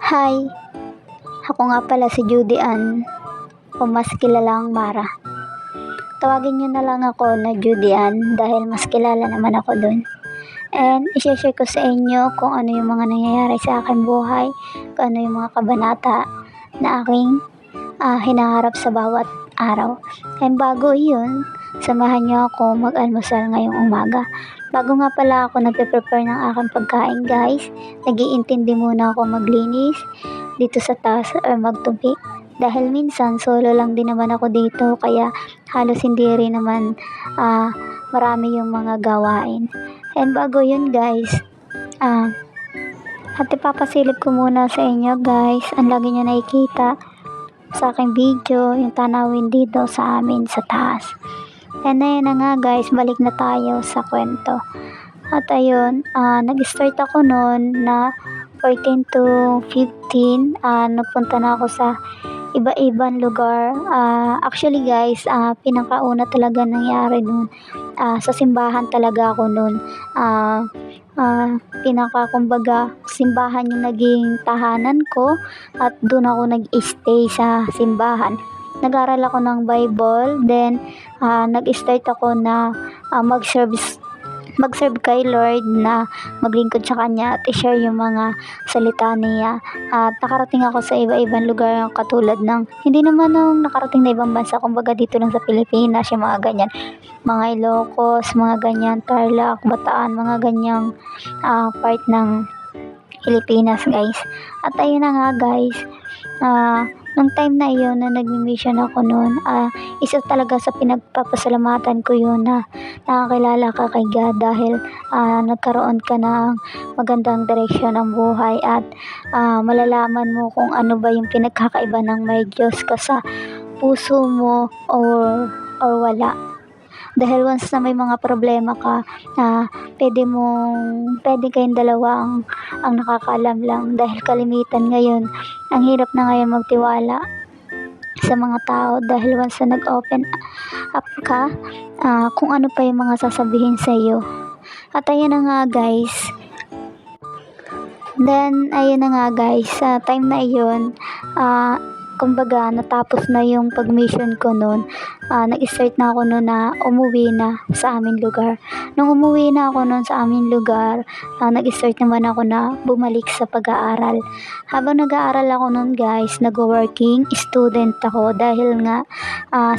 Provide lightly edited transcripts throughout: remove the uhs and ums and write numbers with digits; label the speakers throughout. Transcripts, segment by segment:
Speaker 1: Hi, ako nga pala si Judy Ann, o mas kilalang Mara. Tawagin niyo na lang ako na Judy Ann dahil mas kilala naman ako dun. And i-share ko sa inyo kung ano yung mga nangyayari sa aking buhay, kung ano yung mga kabanata na aking hinaharap sa bawat araw. And bago yun, samahan niyo ako mag-almusal ngayong umaga. Bago nga pala ako nagpe-prepare ng aking pagkain guys, nag-iintindi muna ako maglinis dito sa taas or magtupi. Dahil minsan solo lang din naman ako dito kaya halos hindi rin naman marami yung mga gawain. And bago yun guys, at ipapasilip ko muna sa inyo guys, ang lagi nyo nakikita sa aking video, yung tanawin dito sa amin sa taas. And ayun na nga guys, balik na tayo sa kwento. At ayun, nag-start ako noon na 14 to 15, nagpunta na ako sa iba-ibang lugar. Actually guys, pinakauna talaga nangyari noon, sa simbahan talaga ako noon. Kumbaga, simbahan yung naging tahanan ko at doon ako nag-stay sa simbahan. Nag-aral ako ng Bible, then nag-start ako na mag-serve kay Lord, na maglingkod sa Kanya at i-share yung mga salita niya. At nakarating ako sa iba-ibang lugar katulad ng, hindi naman nung nakarating na ibang bansa, kumbaga dito lang sa Pilipinas, yung mga ganyan, mga Ilocos, mga ganyan, Tarlac, Bataan, mga ganyang part ng Pilipinas guys. At ayun na nga guys, nung time na iyon na nag-mission ako noon, isa talaga sa pinagpapasalamatan ko yun na nakakilala ka kay God dahil nagkaroon ka ng magandang direksyon ng buhay at malalaman mo kung ano ba yung pinagkakaiba ng may Diyos ka sa puso mo or wala. Dahil once na may mga problema ka, pwede kayong dalawa ang nakakaalam lang. Dahil kalimitan ngayon, ang hirap na ngayon magtiwala sa mga tao dahil once na nag-open up ka, kung ano pa yung mga sasabihin sa iyo. At ayun na nga guys, sa time na iyon, kumbaga natapos na yung pag-mission ko noon, nag-start na ako noon na umuwi na sa aming lugar. Nung umuwi na ako noon sa aming lugar, nag-start naman ako na bumalik sa pag-aaral. Habang nag-aaral ako noon guys, nag-working student ako dahil nga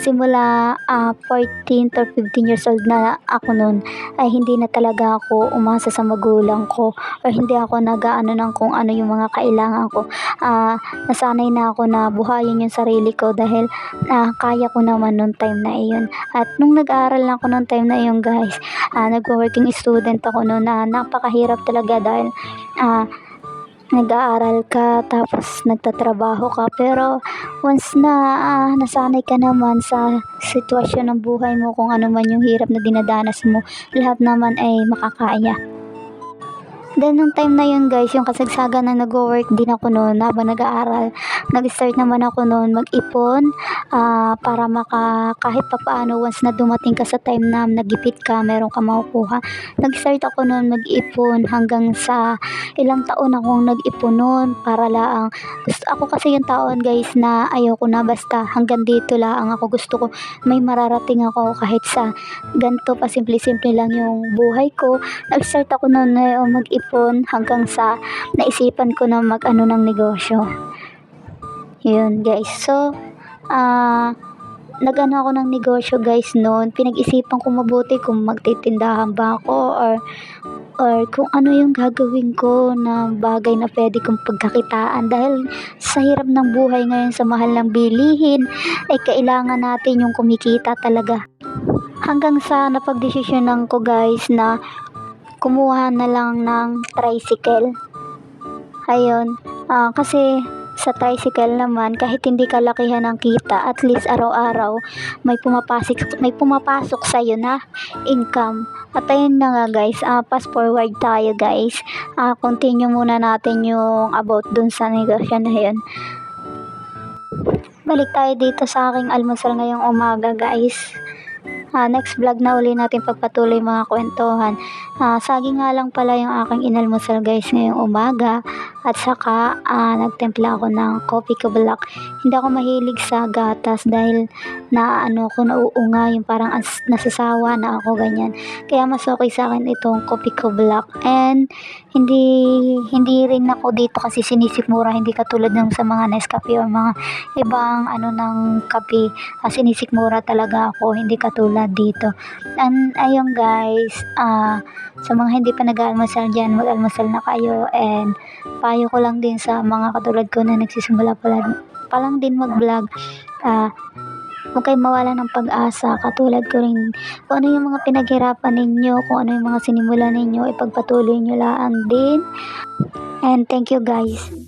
Speaker 1: simula 14 or 15 years old na ako noon, ay hindi na talaga ako umasa sa magulang ko or hindi ako nag-aano ng kung ano yung mga kailangan ko. Nasanay na ako na buhayin yung sarili ko dahil kaya ko naman noong time na iyon. At nung nag-aaral na ako noong time na iyon guys, nag-working student ako noon, na napakahirap talaga dahil nag-aaral ka tapos nagtatrabaho ka, pero once na nasanay ka naman sa sitwasyon ng buhay mo, kung ano man yung hirap na dinadanas mo, lahat naman ay makakaya. Then nung time na yun guys, yung kasagsagan na nag-work din ako noon habang nag-aaral, nag-start naman ako noon mag-ipon para kahit pa paano once na dumating ka sa time na nagipit ka, meron ka makukuha. Nag-start ako noon mag-ipon hanggang sa ilang taon akong nag-ipon noon para lang. Ako kasi yung taon guys na ayoko na basta hanggang dito lang ako, gusto ko may mararating ako kahit sa ganito pa simple-simple lang yung buhay ko. Nag-start ako noon na mag-ipon hanggang sa naisipan ko na mag-ano ng negosyo. Yun guys. So, nag-ano ako ng negosyo guys noon. Pinag-isipan ko mabuti kung magtitindahan ba ako or kung ano yung gagawin ko na bagay na pwede kong pagkakitaan. Dahil sa hirap ng buhay ngayon, sa mahal ng bilihin, ay kailangan natin yung kumikita talaga. Hanggang sa napagdesisyonan ko guys na kumuha na lang ng tricycle. Ayun, kasi sa tricycle naman, kahit hindi kalakihan ng kita, at least araw-araw may pumapasok sa'yo na income. At ayun na nga guys, fast forward tayo guys. Continue muna natin yung about dun sa negosyo na yun. Balik tayo dito sa aking almusal ngayong umaga guys. next vlog na uli natin pagpatuloy mga kwentuhan. Saging nga lang pala yung aking inalmusal guys ngayong umaga, at saka nagtimpla ako ng coffee ko black. Hindi ako mahilig sa gatas dahil nauunga, yung parang nasasawa na ako ganyan. Kaya mas okay sa akin itong coffee ko black. And hindi rin ako dito kasi sinisikmura, hindi katulad ng sa mga Nescafe o mga ibang ng kape. Sinisikmura talaga ako, hindi katulad dito. And ayun guys, sa mga hindi pa nag-aalmusal dyan, mag-almusal na kayo. And payo ko lang din sa mga katulad ko na nagsisimula pa lang din mag-vlog, huwag kayong mawala ng pag-asa. Katulad ko rin, kung ano yung mga pinaghirapan ninyo, kung ano yung mga sinimula ninyo, ipagpatuloy nyo lang din. And thank you guys.